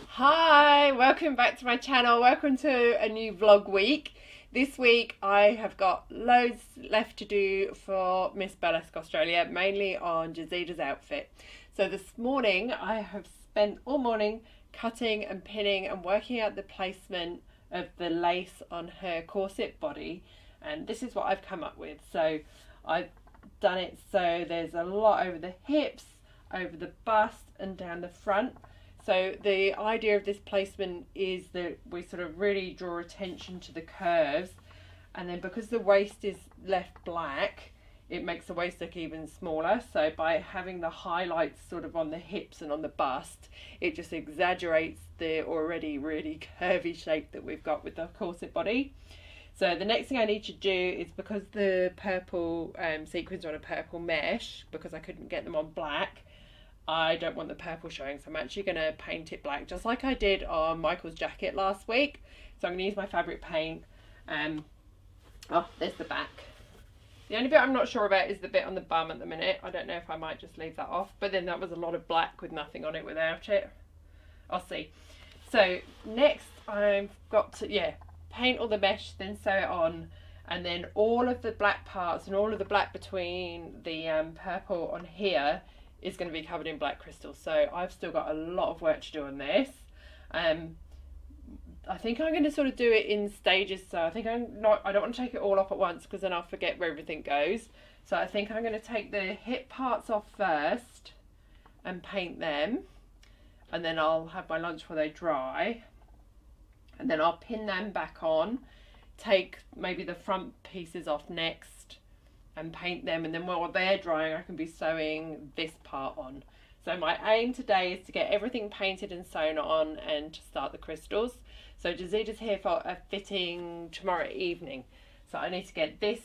Hi, welcome back to my channel. Welcome to a new vlog week. This week I have got loads left to do for Miss Burlesque Australia, mainly on Jazida's outfit. So this morning I have spent all morning cutting and pinning and working out the placement of the lace on her corset body, and this is what I've come up with. So I've done it so there's a lot over the hips, over the bust and down the front. So the idea of this placement is that we sort of really draw attention to the curves, and then because the waist is left black, it makes the waist look even smaller. So by having the highlights sort of on the hips and on the bust, it just exaggerates the already really curvy shape that we've got with the corset body. So the next thing I need to do is, because the purple sequins are on a purple mesh, because I couldn't get them on black, I don't want the purple showing, so I'm actually going to paint it black, just like I did on Michael's jacket last week. So I'm going to use my fabric paint. Oh, there's the back. The only bit I'm not sure about is the bit on the bum at the minute. I don't know if I might just leave that off, but then that was a lot of black with nothing on it without it. I'll see. So next I've got to, paint all the mesh, then sew it on, and then all of the black parts and all of the black between the purple on here is going to be covered in black crystal. So I've still got a lot of work to do on this. I think I'm going to sort of do it in stages. So I think I don't want to take it all off at once, because then I'll forget where everything goes. So I think I'm going to take the hip parts off first and paint them, and then I'll have my lunch while they dry, and then I'll pin them back on, take maybe the front pieces off next and paint them, and then while they're drying I can be sewing this part on. So my aim today is to get everything painted and sewn on and to start the crystals. So Jazida's here for a fitting tomorrow evening, so I need to get this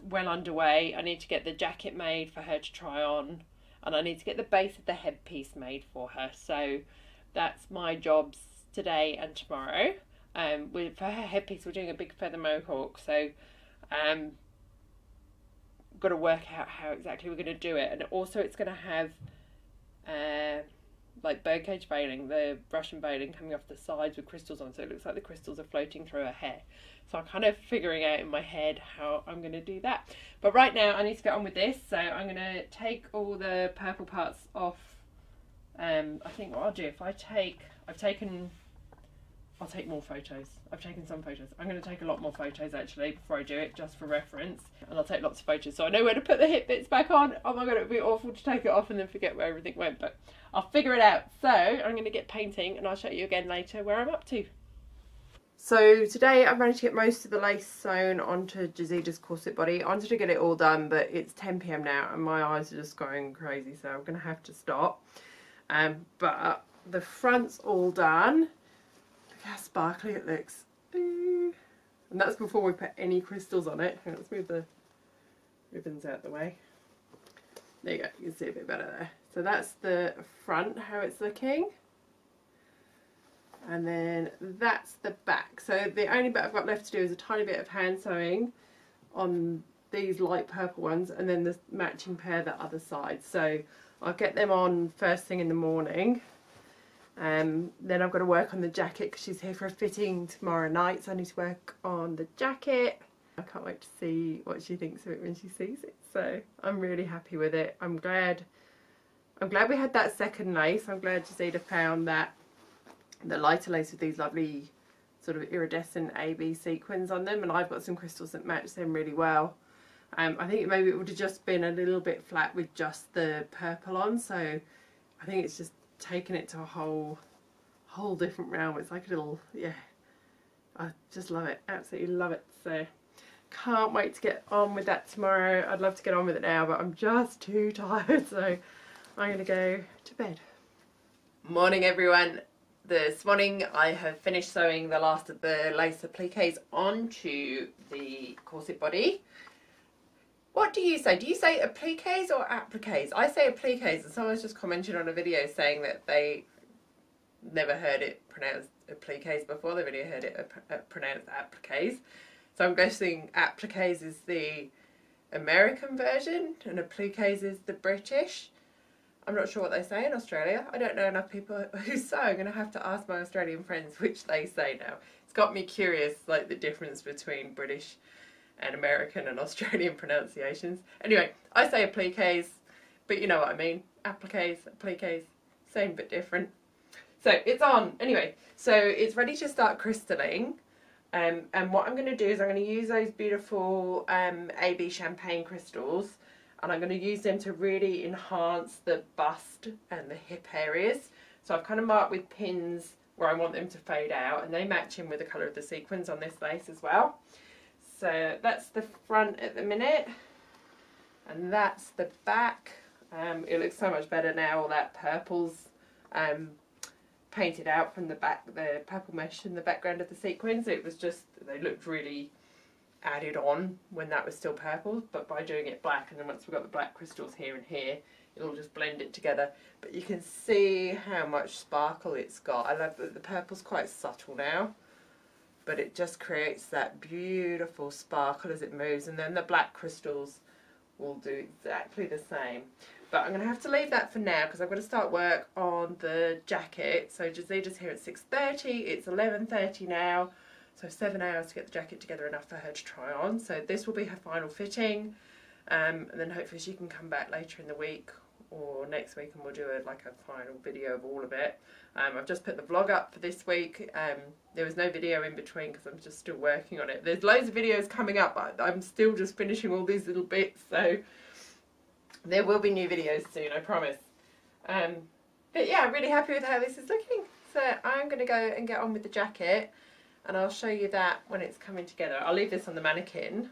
well underway. I need to get the jacket made for her to try on, and I need to get the base of the headpiece made for her. So that's my jobs today and tomorrow. For her headpiece we're doing a big feather mohawk, so got to work out how exactly we're going to do it. And also it's going to have like birdcage veiling, the Russian veiling coming off the sides with crystals on, so it looks like the crystals are floating through her hair. So I'm kind of figuring out in my head how I'm going to do that. But right now I need to get on with this. So I'm going to take all the purple parts off. I think what I'll do, I'll take more photos. I've taken some photos. I'm going to take a lot more photos actually before I do it, just for reference. And I'll take lots of photos so I know where to put the hip bits back on. Oh my god, it would be awful to take it off and then forget where everything went, but I'll figure it out. So I'm going to get painting, and I'll show you again later where I'm up to. So today I've managed to get most of the lace sewn onto Jazida's corset body. I wanted to get it all done, but it's 10 PM now and my eyes are just going crazy, so I'm going to have to stop. But the front's all done. Look how sparkly it looks. And that's before we put any crystals on it. Let's move the ribbons out the way. There you go, you can see a bit better there. So that's the front, how it's looking. And then that's the back. So the only bit I've got left to do is a tiny bit of hand sewing on these light purple ones, and then the matching pair the other side. So I'll get them on first thing in the morning. Then I've got to work on the jacket because she's here for a fitting tomorrow night, so I need to work on the jacket. I can't wait to see what she thinks of it when she sees it, so I'm really happy with it. I'm glad we had that second lace. I'm glad Jazida found that, the lighter lace with these lovely sort of iridescent AB sequins on them, and I've got some crystals that match them really well. I think maybe it would have just been a little bit flat with just the purple on, so I think it's just taken it to a whole different realm. It's like a little, I just love it, absolutely love it. So can't wait to get on with that tomorrow. I'd love to get on with it now, but I'm just too tired, so I'm gonna go to bed. Morning everyone. This morning I have finished sewing the last of the lace appliques onto the corset body. What do you say? Do you say appliques or appliques? I say appliques, and someone's just commented on a video saying that they never heard it pronounced appliques before. The video heard it pronounced appliques. So I'm guessing appliques is the American version and appliques is the British. I'm not sure what they say in Australia. I don't know enough people who sew. I'm going to have to ask my Australian friends which they say now. It's got me curious, like the difference between British and American and Australian pronunciations. Anyway, I say appliques, but you know what I mean. Appliques, same but different. So it's on. Anyway, so it's ready to start crystalling. And what I'm going to do is I'm going to use those beautiful AB champagne crystals, and I'm going to use them to really enhance the bust and the hip areas. So I've kind of marked with pins where I want them to fade out, and they match in with the colour of the sequins on this lace as well. So that's the front at the minute, and that's the back. It looks so much better now. All that purple's painted out from the back, the purple mesh in the background of the sequins. It was just, they looked really added on when that was still purple, but by doing it black, and then once we've got the black crystals here and here, it'll just blend it together. But you can see how much sparkle it's got. I love that the purple's quite subtle now, but it just creates that beautiful sparkle as it moves, and then the black crystals will do exactly the same. But I'm going to have to leave that for now because I've got to start work on the jacket. So Jazida's here at 6:30, it's 11:30 now, so 7 hours to get the jacket together, enough for her to try on. So this will be her final fitting, and then hopefully she can come back later in the week or next week and we'll do a final video of all of it. I've just put the vlog up for this week. There was no video in between because I'm just still working on it. There's loads of videos coming up, but I'm still just finishing all these little bits, so there will be new videos soon, I promise. But yeah, I'm really happy with how this is looking. So I'm going to go and get on with the jacket, and I'll show you that when it's coming together. I'll leave this on the mannequin,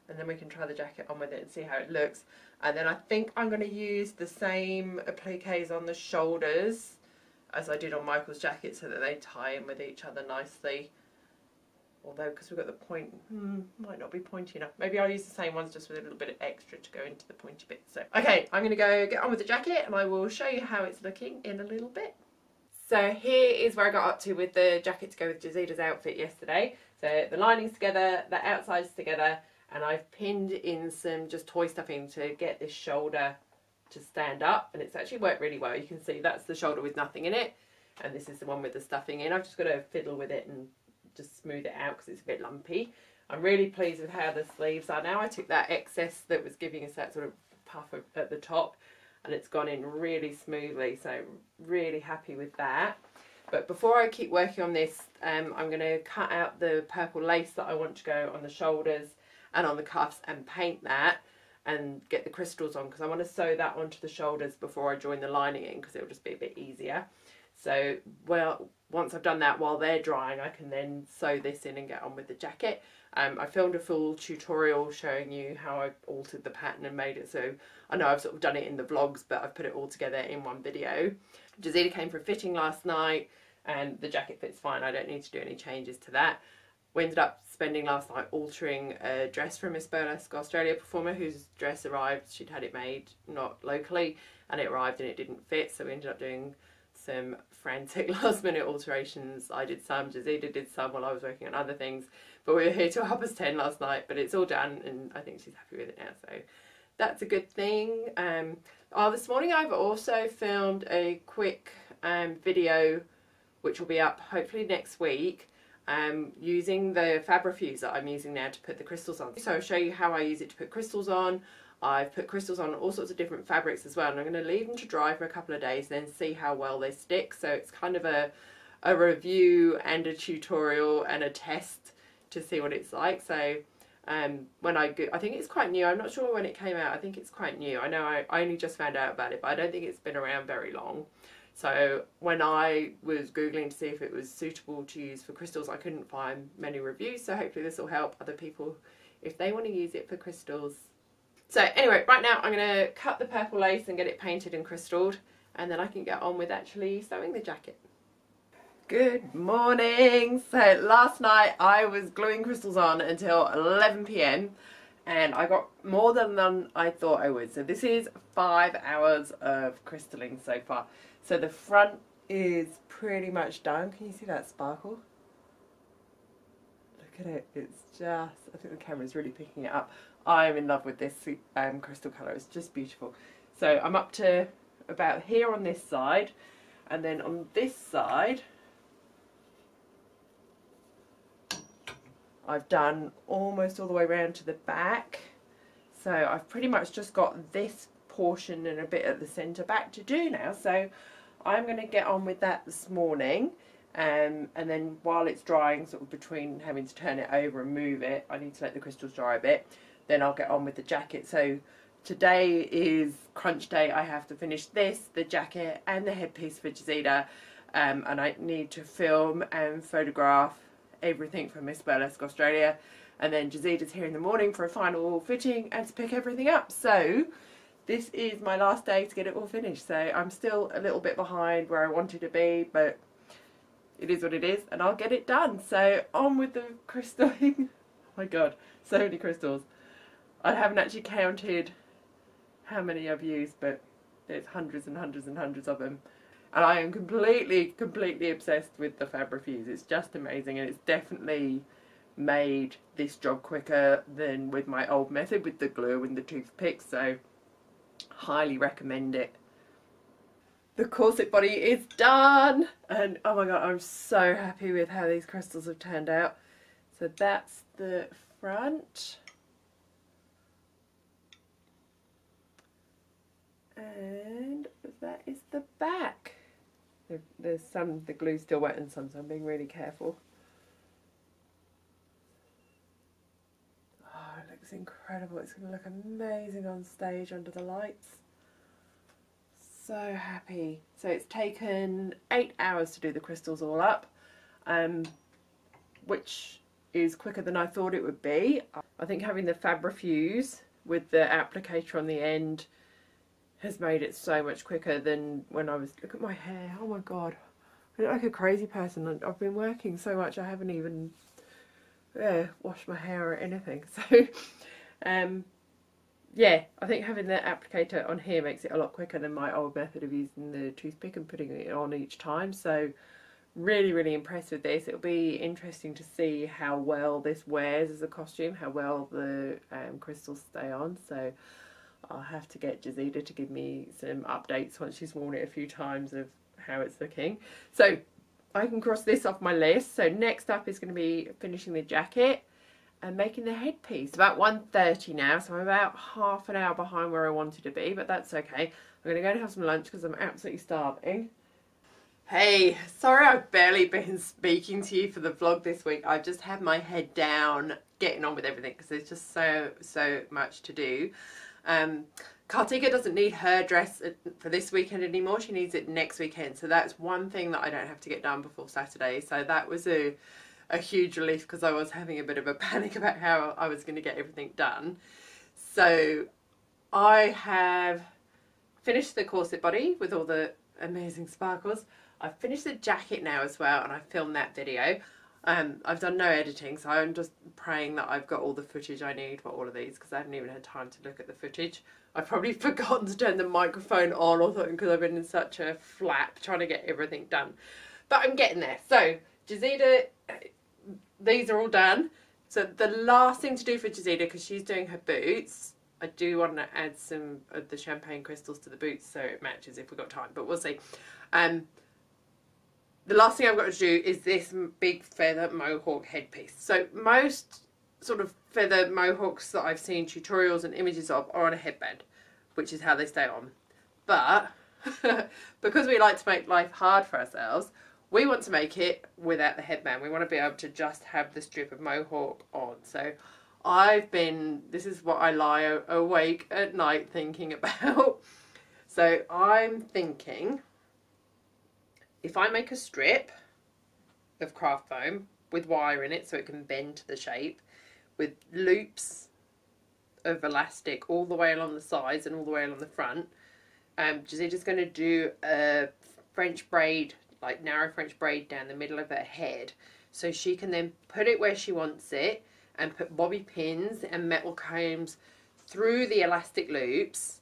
and then we can try the jacket on with it and see how it looks. And then I think I'm going to use the same appliques on the shoulders as I did on Michael's jacket, so that they tie in with each other nicely. Although, because we've got the point, might not be pointy enough. Maybe I'll use the same ones just with a little bit of extra to go into the pointy bit. So, okay, I'm going to go get on with the jacket, and I will show you how it's looking in a little bit. So here is where I got up to with the jacket to go with Jazida's outfit yesterday. So the lining's together, the outside's together, and I've pinned in some just toy stuffing to get this shoulder to stand up, and it's actually worked really well. You can see that's the shoulder with nothing in it, and this is the one with the stuffing in. I've just got to fiddle with it and just smooth it out because it's a bit lumpy. I'm really pleased with how the sleeves are now. I took that excess that was giving us that sort of puff at the top, and it's gone in really smoothly, so really happy with that. But before I keep working on this, I'm going to cut out the purple lace that I want to go on the shoulders and on the cuffs and paint that and get the crystals on, because I want to sew that onto the shoulders before I join the lining in, because it'll just be a bit easier. So, well, once I've done that, while they're drying, I can then sew this in and get on with the jacket. I filmed a full tutorial showing you how I altered the pattern and made it, so I know I've sort of done it in the vlogs, but I've put it all together in one video. Jazida came for a fitting last night, and the jacket fits fine. I don't need to do any changes to that. We ended up spending last night altering a dress for a Miss Burlesque Australia performer whose dress arrived. She'd had it made, not locally, and it arrived and it didn't fit, so we ended up doing some frantic last minute alterations. I did some, Jazida did some while I was working on other things, but we were here till 10:30 last night, but it's all done and I think she's happy with it now, so that's a good thing. This morning I've also filmed a quick video which will be up hopefully next week, using the Fabrifuge that I'm using now to put the crystals on. So I'll show you how I use it to put crystals on. I've put crystals on all sorts of different fabrics as well, and I'm going to leave them to dry for a couple of days, then see how well they stick. So it's kind of a review and a tutorial and a test to see what it's like. So when I think it's quite new. I'm not sure when it came out. I think it's quite new. I know I only just found out about it, but I don't think it's been around very long. So when I was Googling to see if it was suitable to use for crystals, I couldn't find many reviews. So hopefully this will help other people if they want to use it for crystals. So anyway, right now I'm going to cut the purple lace and get it painted and crystalled, and then I can get on with actually sewing the jacket. Good morning! So last night I was gluing crystals on until 11 PM and I got more than I thought I would. So this is 5 hours of crystalling so far. So the front is pretty much done. Can you see that sparkle? Look at it, it's just, I think the camera's really picking it up. I'm in love with this crystal colour. It's just beautiful. So I'm up to about here on this side, and then on this side I've done almost all the way around to the back. So I've pretty much just got this portion and a bit at the centre back to do now. So I'm going to get on with that this morning. And then while it's drying, sort of between having to turn it over and move it, I need to let the crystals dry a bit. Then I'll get on with the jacket. So today is crunch day. I have to finish this, the jacket and the headpiece for Jazida. And I need to film and photograph everything from Miss Burlesque Australia. And then Jazida's here in the morning for a final fitting and to pick everything up. So this is my last day to get it all finished. So I'm still a little bit behind where I wanted to be, but it is what it is, and I'll get it done. So on with the crystaling. Oh my god, so many crystals. I haven't actually counted how many I've used, but there's hundreds and hundreds and hundreds of them. And I am completely obsessed with the Fabrifuse. It's just amazing, and it's definitely made this job quicker than with my old method with the glue and the toothpicks, so highly recommend it. The corset body is done, and oh my god, I'm so happy with how these crystals have turned out. So that's the front, and that is the back. There's some, the glue's still wet and some, so I'm being really careful. Oh, it looks incredible. It's going to look amazing on stage under the lights. So happy. So it's taken 8 hours to do the crystals all up, which is quicker than I thought it would be. I think having the Fabrifuse with the applicator on the end has made it so much quicker than when I was... Look at my hair. Oh my god. I look like a crazy person. I've been working so much I haven't even washed my hair or anything. So yeah, I think having the applicator on here makes it a lot quicker than my old method of using the toothpick and putting it on each time. So really impressed with this. It'll be interesting to see how well this wears as a costume, how well the crystals stay on. So I'll have to get Jazida to give me some updates once she's worn it a few times of how it's looking. So I can cross this off my list. So next up is going to be finishing the jacket and making the headpiece. About 1:30 now, so I'm about half an hour behind where I wanted to be, but that's okay. I'm going to go and have some lunch because I'm absolutely starving. Hey, sorry I've barely been speaking to you for the vlog this week. I've just had my head down getting on with everything because there's just so much to do. Kartika doesn't need her dress for this weekend anymore. She needs it next weekend. So that's one thing that I don't have to get done before Saturday. So that was a huge relief because I was having a bit of a panic about how I was going to get everything done. So I have finished the corset body with all the amazing sparkles. I've finished the jacket now as well, and I filmed that video. I've done no editing, so I'm just praying that I've got all the footage I need for all of these because I haven't even had time to look at the footage. I've probably forgotten to turn the microphone on or something because I've been in such a flap trying to get everything done. But I'm getting there. So Jazida, these are all done. So the last thing to do for Jazida, because she's doing her boots, I do want to add some of the champagne crystals to the boots so it matches if we've got time, but we'll see. The last thing I've got to do is this big feather mohawk headpiece. So most sort of feather mohawks that I've seen tutorials and images of are on a headband, which is how they stay on. But because we like to make life hard for ourselves, we want to make it without the headband. We want to be able to just have the strip of mohawk on. So this is what I lie awake at night thinking about. So I'm thinking, if I make a strip of craft foam with wire in it so it can bend to the shape, with loops of elastic all the way along the sides and all the way along the front, Jazida's going to do a French braid, like narrow French braid down the middle of her head, so she can then put it where she wants it and put bobby pins and metal combs through the elastic loops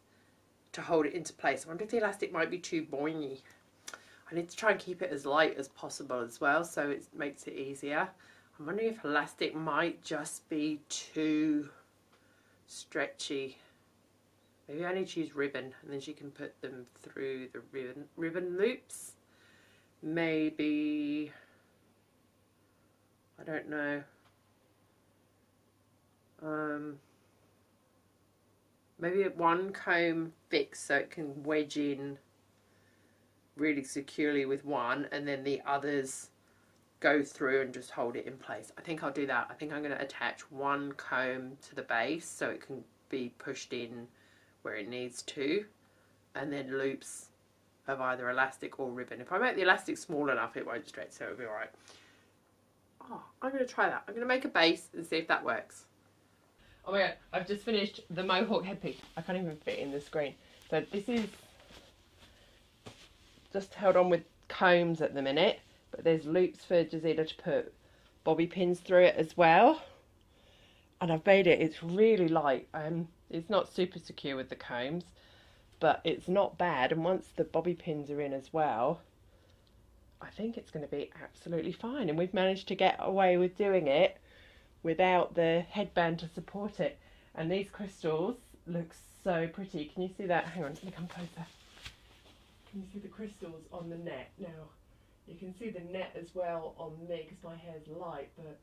to hold it into place. I wonder if the elastic might be too boingy. I need to try and keep it as light as possible as well, so it makes it easier. I'm wondering if elastic might just be too stretchy. Maybe I need to use ribbon, and then she can put them through the ribbon loops. Maybe, I don't know. Maybe one comb fixed so it can wedge in really securely with one, and then the others go through and just hold it in place. I think I'll do that. I think I'm going to attach one comb to the base so it can be pushed in where it needs to, and then loops of either elastic or ribbon. If I make the elastic small enough, it won't stretch, so it'll be alright. Oh, I'm going to try that. I'm going to make a base and see if that works. Oh my god, I've just finished the mohawk headpiece. I can't even fit it in the screen. So this is just held on with combs at the minute, but there's loops for Jazida to put bobby pins through it as well. And I've made it, it's really light. It's not super secure with the combs, but it's not bad. And once the bobby pins are in as well, I think it's going to be absolutely fine. And we've managed to get away with doing it without the headband to support it. And these crystals look so pretty. Can you see that? Hang on, let me come closer. Can you see the crystals on the net? Now, you can see the net as well on me because my hair's light, but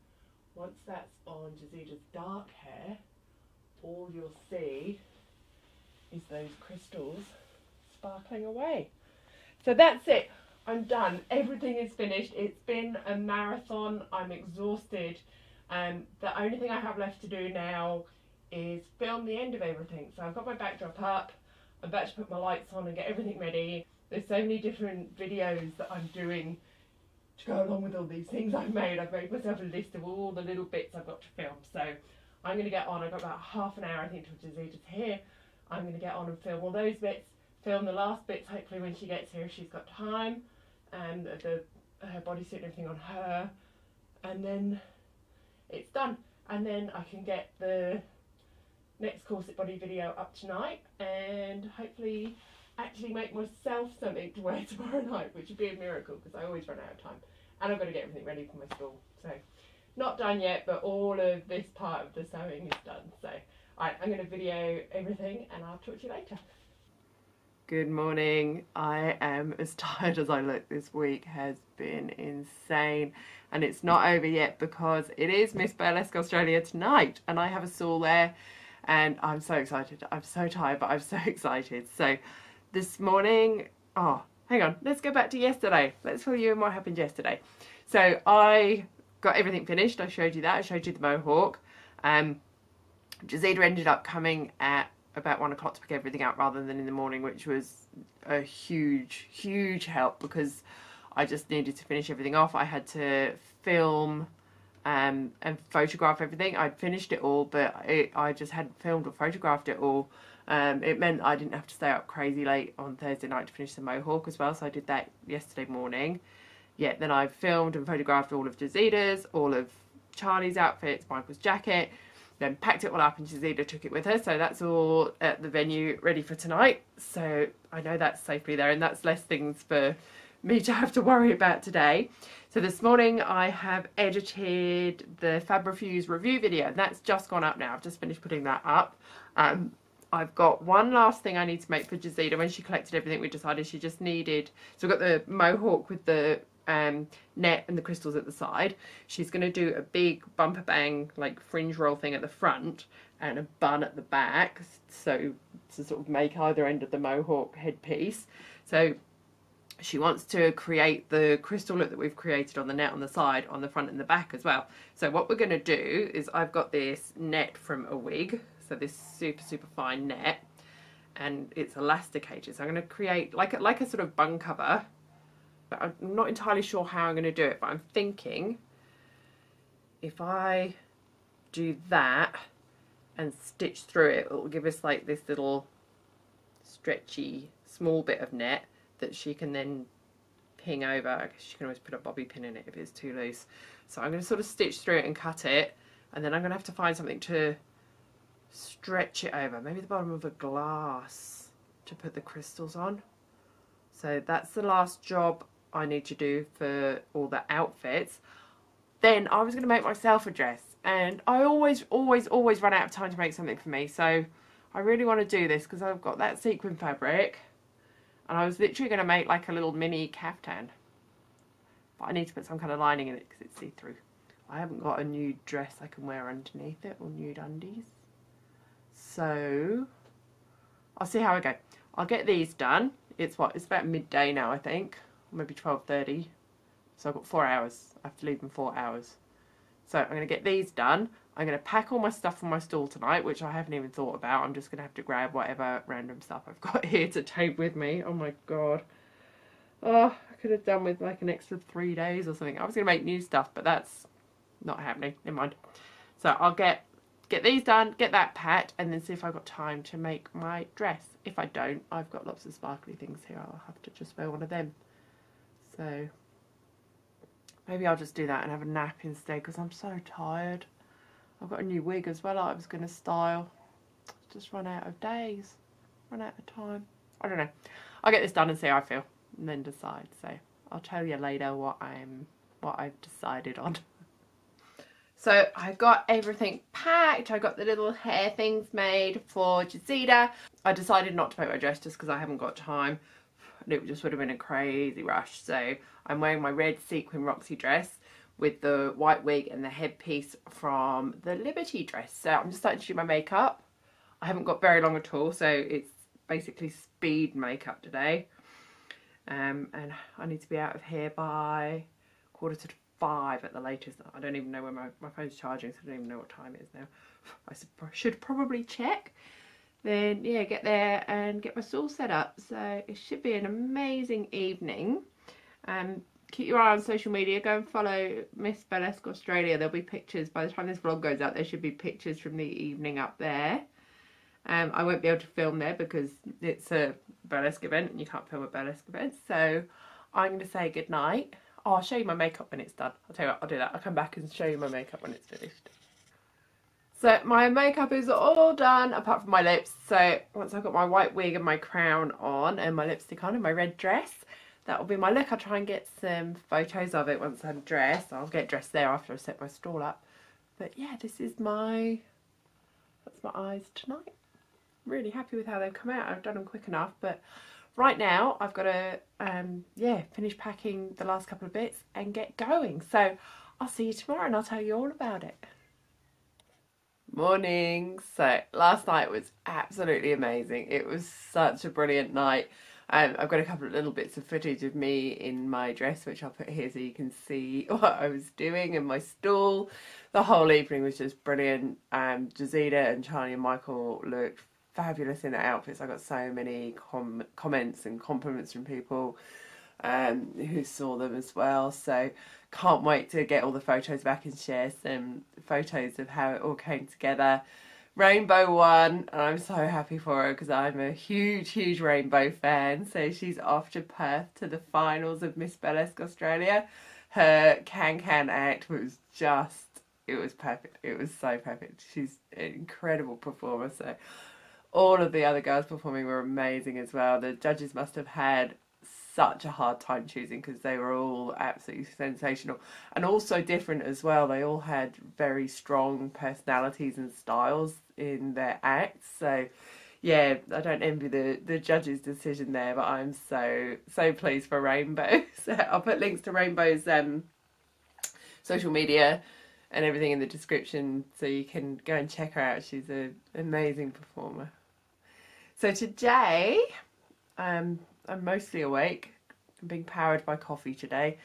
once that's on Jazida's dark hair, all you'll see is those crystals sparkling away. So that's it. I'm done. Everything is finished. It's been a marathon. I'm exhausted. The only thing I have left to do now is film the end of everything. So I've got my backdrop up. I'm about to put my lights on and get everything ready. There's so many different videos that I'm doing to go along with all these things I've made. I've made myself a list of all the little bits I've got to film. So I'm going to get on. I've got about half an hour, I think, till Jazida's here. I'm going to get on and film all those bits. Film the last bits, hopefully, when she gets here, if she's got time. And her bodysuit and everything on her. And then it's done. And then I can get the next corset body video up tonight. And hopefully actually make myself something to wear tomorrow night, which would be a miracle because I always run out of time. And I've got to get everything ready for my school. So not done yet, but all of this part of the sewing is done. So alright, I'm going to video everything and I'll talk to you later. Good morning. I am as tired as I look. This week has been insane, and it's not over yet because it is Miss Burlesque Australia tonight and I have a stall there and I'm so excited. I'm so tired, but I'm so excited. So this morning, oh, hang on, let's go back to yesterday. Let's fill you in what happened yesterday. So I got everything finished. I showed you that. I showed you the mohawk. Jazida ended up coming at about 1 o'clock to pick everything out rather than in the morning, which was a huge help because I just needed to finish everything off. I had to film and photograph everything. I'd finished it all, but I just hadn't filmed or photographed it all. It meant I didn't have to stay up crazy late on Thursday night to finish the mohawk as well, so I did that yesterday morning. Yeah, then I filmed and photographed all of Jazida's, all of Charlie's outfits, Michael's jacket, then packed it all up and Jazida took it with her, so that's all at the venue ready for tonight. So I know that's safely there and that's less things for me to have to worry about today. So this morning I have edited the Fabrifuse review video and that's just gone up now. I've just finished putting that up. I've got one last thing I need to make for Jazida. When she collected everything, we decided she just needed, so we've got the mohawk with the net and the crystals at the side. She's going to do a big bumper bang like fringe roll thing at the front and a bun at the back, so to sort of make either end of the mohawk headpiece. So she wants to create the crystal look that we've created on the net on the side, on the front and the back as well. So what we're going to do is I've got this net from a wig, so this super fine net, and it's elasticated. So I'm going to create like a sort of bun cover. But I'm not entirely sure how I'm going to do it, but I'm thinking if I do that and stitch through it, it will give us like this little stretchy small bit of net that she can then ping over. I guess she can always put a bobby pin in it if it's too loose. So I'm going to sort of stitch through it and cut it, and then I'm going to have to find something to stretch it over. Maybe the bottom of a glass to put the crystals on. So that's the last job I need to do for all the outfits. Then I was going to make myself a dress, and I always run out of time to make something for me. So I really want to do this because I've got that sequin fabric, and I was literally going to make like a little mini caftan, but I need to put some kind of lining in it because it's see-through. I haven't got a nude dress I can wear underneath it, or nude undies, so I'll see how I go. I'll get these done. It's about midday now, I think, or maybe 12:30. So I've got 4 hours. I have to leave in 4 hours. So I'm going to get these done. I'm going to pack all my stuff from my stall tonight, which I haven't even thought about. I'm just going to have to grab whatever random stuff I've got here to take with me. Oh my god. Oh, I could have done with like an extra 3 days or something. I was going to make new stuff, but that's not happening. Never mind. So I'll get these done, get that packed, and then see if I've got time to make my dress. If I don't, I've got lots of sparkly things here. I'll have to just wear one of them. So maybe I'll just do that and have a nap instead because I'm so tired. I've got a new wig as well I was going to style. Just run out of days. Run out of time. I don't know. I'll get this done and see how I feel and then decide. So I'll tell you later what I've decided on. So I got everything packed. I got the little hair things made for Jazida. I decided not to make my dress just because I haven't got time. It just would have been a crazy rush. So I'm wearing my red sequin Roxy dress with the white wig and the headpiece from the Liberty dress. So I'm just starting to do my makeup. I haven't got very long at all, so it's basically speed makeup today. And I need to be out of here by 4:45 at the latest. I don't even know when my phone's charging, so I don't even know what time it is now. I should probably check. Then yeah, get there and get my stall set up. So it should be an amazing evening. Keep your eye on social media. Go and follow Miss Burlesque Australia. There'll be pictures. By the time this vlog goes out, there should be pictures from the evening up there. I won't be able to film there because it's a burlesque event and you can't film a burlesque event. So I'm going to say goodnight. Oh, I'll show you my makeup when it's done. I'll tell you what, I'll do that. I'll come back and show you my makeup when it's finished. So my makeup is all done apart from my lips. So once I've got my white wig and my crown on and my lipstick on and my red dress, that will be my look. I'll try and get some photos of it once I'm dressed. I'll get dressed there after I set my stall up. But yeah, that's my eyes tonight. Really happy with how they've come out. I've done them quick enough, but right now I've got to finish packing the last couple of bits and get going. So I'll see you tomorrow and I'll tell you all about it. Morning. So last night was absolutely amazing. It was such a brilliant night. I've got a couple of little bits of footage of me in my dress, which I'll put here so you can see what I was doing in my stall. The whole evening was just brilliant. Jazida and Charlie and Michael looked fabulous in their outfits. I got so many comments and compliments from people who saw them as well. So can't wait to get all the photos back and share some photos of how it all came together. Rainbow won, and I'm so happy for her because I'm a huge Rainbow fan. So she's off to Perth to the finals of Miss Burlesque Australia. Her can act was it was perfect. It was so perfect. She's an incredible performer. So all of the other girls performing were amazing as well. The judges must have had such a hard time choosing because they were all absolutely sensational and also different as well. They all had very strong personalities and styles in their acts. So yeah, I don't envy the judges' decision there, but I'm so pleased for Rainbow. So I'll put links to Rainbow's social media and everything in the description so you can go and check her out. She's an amazing performer. So today I'm mostly awake. I'm being powered by coffee today.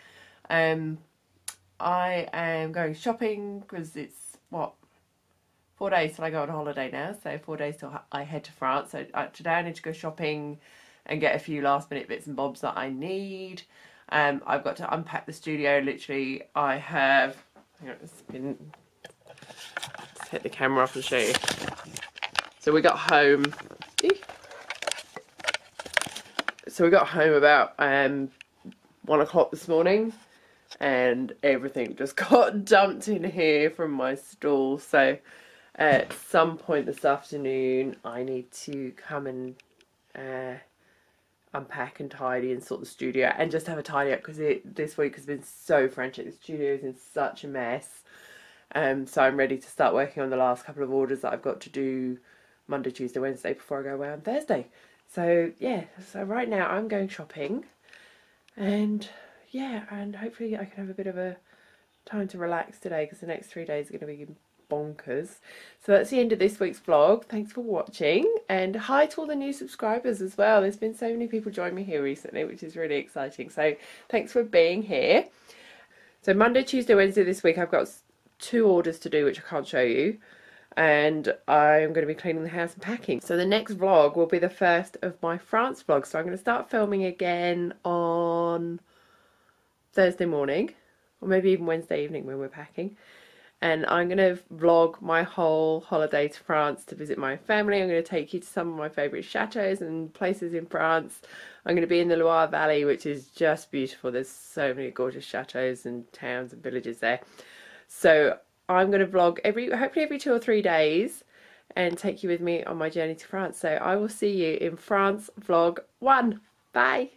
I am going shopping because it's, 4 days till I go on holiday now. So 4 days till I head to France. So today I need to go shopping and get a few last minute bits and bobs that I need. I've got to unpack the studio. Literally, I have... Let's hit the camera off and show you. So we got home... So we got home about 1 o'clock this morning and everything just got dumped in here from my stall. So at some point this afternoon I need to come and unpack and tidy and sort the studio and just have a tidy up because this week has been so frantic. The studio is in such a mess. So I'm ready to start working on the last couple of orders that I've got to do Monday, Tuesday, Wednesday before I go away on Thursday. So yeah, so right now I'm going shopping, and yeah, and hopefully I can have a bit of a time to relax today because the next 3 days are going to be bonkers. So that's the end of this week's vlog. Thanks for watching, and hi to all the new subscribers as well. There's been so many people join me here recently, which is really exciting. So thanks for being here. So Monday, Tuesday, Wednesday this week I've got 2 orders to do which I can't show you, and I'm going to be cleaning the house and packing. So the next vlog will be the first of my France vlogs. So I'm going to start filming again on Thursday morning, or maybe even Wednesday evening when we're packing. And I'm going to vlog my whole holiday to France to visit my family. I'm going to take you to some of my favourite chateaux and places in France. I'm going to be in the Loire Valley, which is just beautiful. There's so many gorgeous chateaux and towns and villages there. So I'm going to vlog hopefully every 2 or 3 days and take you with me on my journey to France. So I will see you in France vlog 1. Bye!